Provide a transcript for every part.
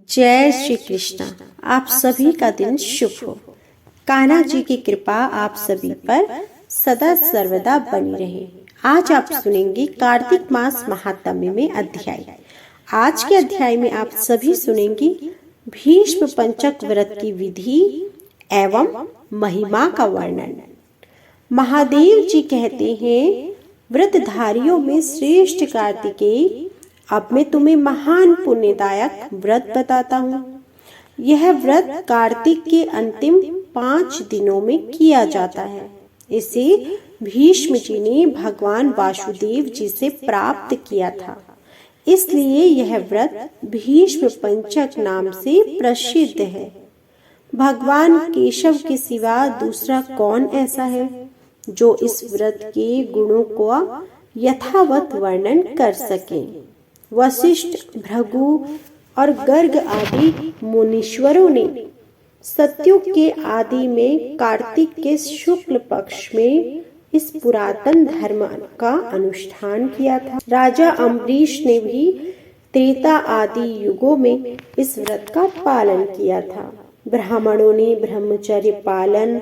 जय श्री कृष्ण। आप सभी का दिन शुभ हो। कान्हा जी की कृपा आप सभी पर सदा सर्वदा बनी रहे। आज आप सुनेंगे कार्तिक मास महात्म्य में अध्याय। आज के अध्याय में आप सभी सुनेंगे भीष्म पंचक व्रत की विधि एवं महिमा का वर्णन। महादेव जी कहते हैं, व्रतधारियों में श्रेष्ठ कार्तिकेय, अब मैं तुम्हें महान पुण्यदायक व्रत बताता हूँ। यह व्रत कार्तिक के अंतिम 5 दिनों में किया जाता है। इसे भीष्म जी ने भगवान वासुदेव जी से प्राप्त किया था, इसलिए यह व्रत भीष्म पंचक नाम से प्रसिद्ध है। भगवान केशव के सिवा दूसरा कौन ऐसा है जो इस व्रत के गुणों को यथावत वर्णन कर सके। वशिष्ठ, भृगु और गर्ग आदि मुनीश्वरों ने सत्युग के आदि में कार्तिक के शुक्ल पक्ष में इस पुरातन धर्म का अनुष्ठान किया था। राजा अम्बरीश ने भी त्रेता आदि युगों में इस व्रत का पालन किया था। ब्राह्मणों ने ब्रह्मचर्य पालन,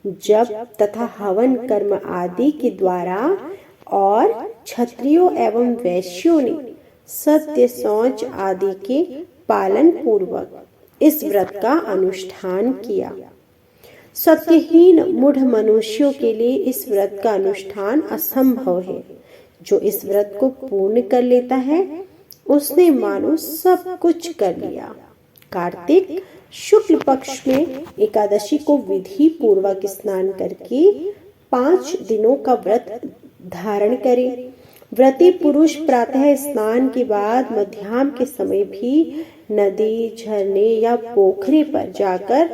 जप तथा हवन कर्म आदि के द्वारा और क्षत्रियों एवं वैश्यों ने सत्य, शौच आदि के पालन पूर्वक इस व्रत का अनुष्ठान किया। सत्यहीन मूढ़ मनुष्यों के लिए इस व्रत का अनुष्ठान असंभव है। जो इस व्रत को पूर्ण कर लेता है उसने मानो सब कुछ कर लिया। कार्तिक शुक्ल पक्ष में एकादशी को विधि पूर्वक स्नान करके 5 दिनों का व्रत धारण करे। व्रती पुरुष प्रातः स्नान के बाद मध्याह्न के समय भी नदी, झरने या पोखरे पर जाकर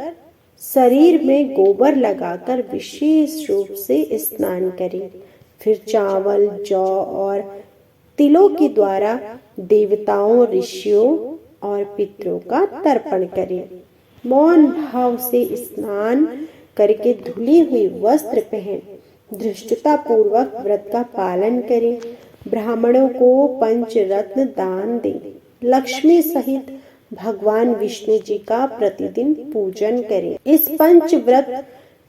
शरीर में गोबर लगाकर विशेष रूप से स्नान करे। फिर चावल, जौ और तिलों के द्वारा देवताओं, ऋषियों और पितरों का तर्पण करे। मौन भाव से स्नान करके धुली हुई वस्त्र पहन धृष्टता पूर्वक व्रत का पालन करें। ब्राह्मणों को पंचरत्न दान दें। लक्ष्मी सहित भगवान विष्णु जी का प्रतिदिन पूजन करें। इस पंच व्रत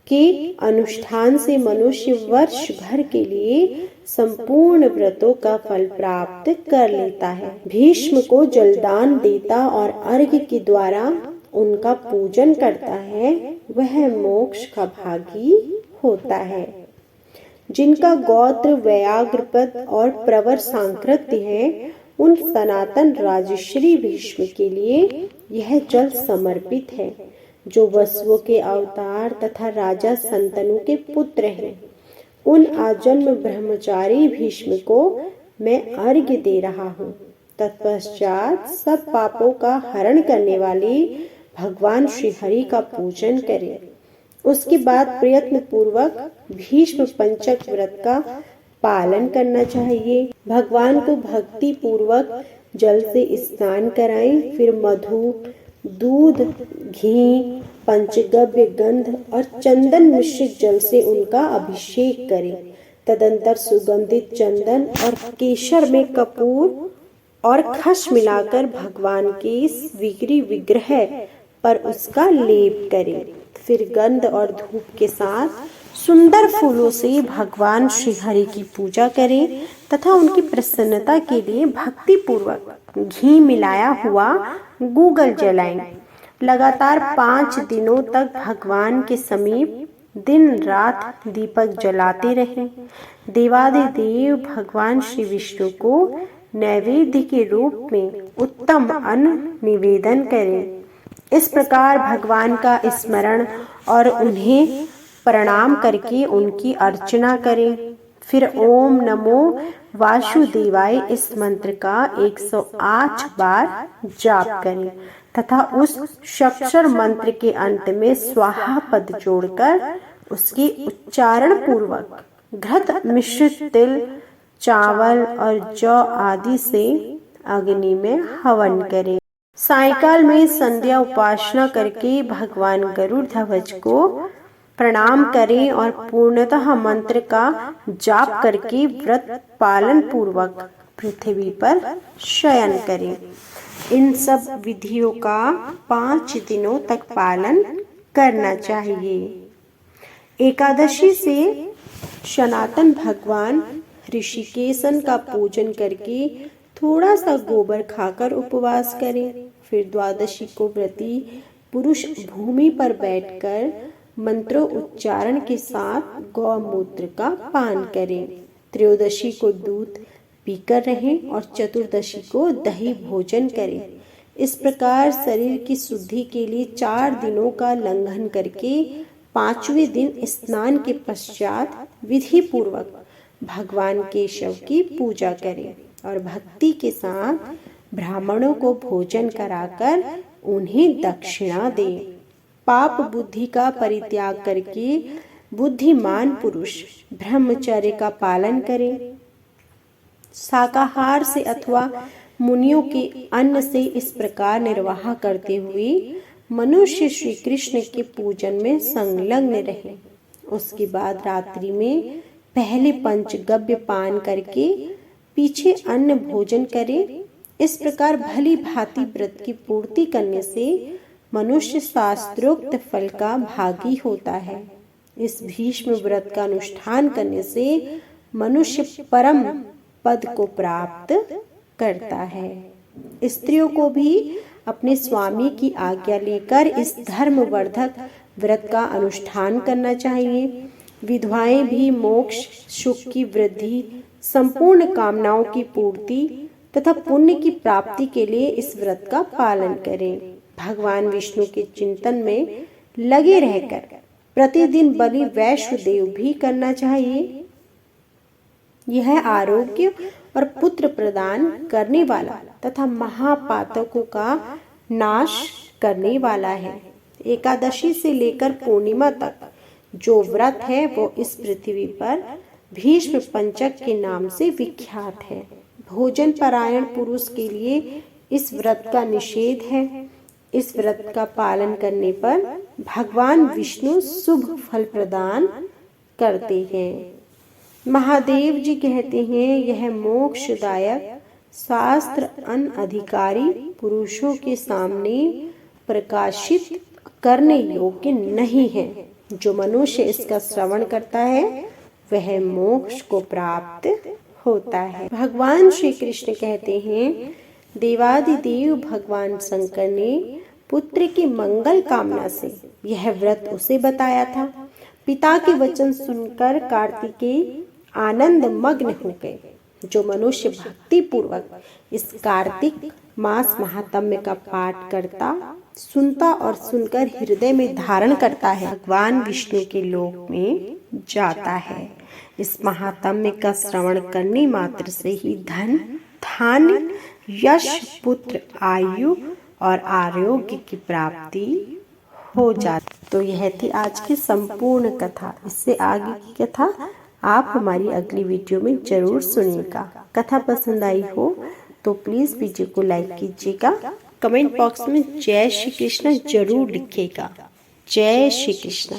के अनुष्ठान से मनुष्य वर्ष भर के लिए संपूर्ण व्रतों का फल प्राप्त कर लेता है। भीष्म को जलदान देता और अर्घ्य के द्वारा उनका पूजन करता है, वह मोक्ष का भागी होता है। जिनका गोत्र व्याघ्रपद और प्रवर सांकृत्य है, उन सनातन राजश्री भीष्म के लिए यह जल समर्पित है, जो वसुओं के अवतार तथा राजा संतनु के पुत्र हैं। उन आजन्म ब्रह्मचारी भीष्म को मैं अर्घ्य दे रहा हूँ। तत्पश्चात सब पापों का हरण करने वाले भगवान श्री हरि का पूजन करें। उसके बाद प्रयत्न पूर्वक भीष्म पंचक व्रत का पालन करना चाहिए। भगवान को भक्ति पूर्वक जल से स्नान कराएं। फिर मधु, दूध, घी, पंचगव्य, गंध और चंदन मिश्रित जल से उनका अभिषेक करें। तदंतर सुगंधित चंदन और केसर में कपूर और खस मिलाकर भगवान के विग्री विग्रह पर उसका लेप करें। फिर गंध और धूप के साथ सुंदर फूलों से भगवान श्री हरि की पूजा करें तथा उनकी प्रसन्नता के लिए भक्ति पूर्वक घी मिलाया हुआ गूगल जलाएं। लगातार 5 दिनों तक भगवान के समीप दिन रात दीपक जलाते रहें। देवादिदेव भगवान श्री विष्णु को नैवेद्य के रूप में उत्तम अन्न निवेदन करें। इस प्रकार भगवान का स्मरण और उन्हें प्रणाम करके उनकी अर्चना करें। फिर ओम नमो वासुदेवाय इस मंत्र का 108 बार जाप करें तथा उस षट्क्षर मंत्र के अंत में स्वाहा पद जोड़कर उसके उच्चारण पूर्वक घृत मिश्रित तिल, चावल और जौ आदि से अग्नि में हवन करें। सायंकाल में संध्या उपासना करके भगवान गरुड़ ध्वज को प्रणाम करें और पूर्णतः मंत्र का जाप करके व्रत पालन पूर्वक पृथ्वी पर शयन करें। इन सब विधियों का 5 दिनों तक पालन करना चाहिए। एकादशी से सनातन भगवान ऋषिकेशन का पूजन करके थोड़ा सा गोबर खाकर उपवास करें। फिर द्वादशी को व्रती पुरुष भूमि पर बैठकर मंत्रों उच्चारण के साथ गौमूत्र का पान करें। त्रयोदशी को दूध पीकर रहें और चतुर्दशी को दही भोजन करें। इस प्रकार शरीर की शुद्धि के लिए 4 दिनों का लंघन करके 5वें दिन स्नान के पश्चात विधि पूर्वक भगवान केशव की पूजा करें और भक्ति के साथ ब्राह्मणों को भोजन कराकर उन्हें दक्षिणा दें। पाप बुद्धि का परित्याग करके बुद्धिमान पुरुष ब्रह्मचर्य का पालन करें। शाकाहार से अथवा मुनियों के अन्न से इस प्रकार निर्वाह करते हुए मनुष्य श्री कृष्ण के पूजन में संलग्न रहे। उसके बाद रात्रि में पहले पंचगव्य पान करके पीछे अन्न भोजन करें। इस प्रकार भली भांति व्रत की पूर्ति करने से मनुष्य शास्त्रोक्त फल का भागी होता है। इस भीष्म व्रत का अनुष्ठान करने से मनुष्य परम पद को प्राप्त करता है। स्त्रियों को भी अपने स्वामी की आज्ञा लेकर इस धर्मवर्धक व्रत का अनुष्ठान करना चाहिए। विधवाएं भी मोक्ष, सुख की वृद्धि, संपूर्ण कामनाओं की पूर्ति तथा पुण्य की प्राप्ति के लिए इस व्रत का पालन करें। भगवान विष्णु के चिंतन में लगे रहकर प्रतिदिन बलि वैष्णदेव भी करना चाहिए। यह आरोग्य और पुत्र प्रदान करने वाला तथा महापातकों का नाश करने वाला है। एकादशी से लेकर पूर्णिमा तक जो व्रत है वो इस पृथ्वी पर भीष्म पंचक के नाम से विख्यात है। भोजन परायण पुरुष के लिए इस व्रत का निषेध है। इस व्रत का पालन करने पर भगवान विष्णु शुभ फल प्रदान करते हैं। महादेव जी कहते हैं, यह मोक्षदायक शास्त्र अनधिकारी पुरुषों के सामने प्रकाशित करने योग्य नहीं है। जो मनुष्य इसका श्रवण करता है वह मोक्ष को प्राप्त होता है। भगवान श्री कृष्ण कहते हैं, देवादिदेव भगवान शंकर ने पुत्र की मंगल कामना से यह व्रत उसे बताया था। पिता के वचन सुनकर कार्तिकेय आनंद मग्न हो गए। जो मनुष्य भक्ति पूर्वक इस कार्तिक मास महात्म्य का पाठ करता, सुनता और सुनकर हृदय में धारण करता है, भगवान विष्णु के लोक में जाता है। इस महात्म्य का श्रवण करने मात्र से ही धन, धान्य, यश, पुत्र, आयु और आरोग्य की प्राप्ति हो जाती। तो यह थी आज की संपूर्ण कथा। इससे आगे की कथा आप हमारी अगली वीडियो में जरूर सुनिएगा। कथा पसंद आई हो तो प्लीज वीडियो को लाइक कीजिएगा। कमेंट बॉक्स में जय श्री कृष्ण जरूर लिखिएगा। जय श्री कृष्ण।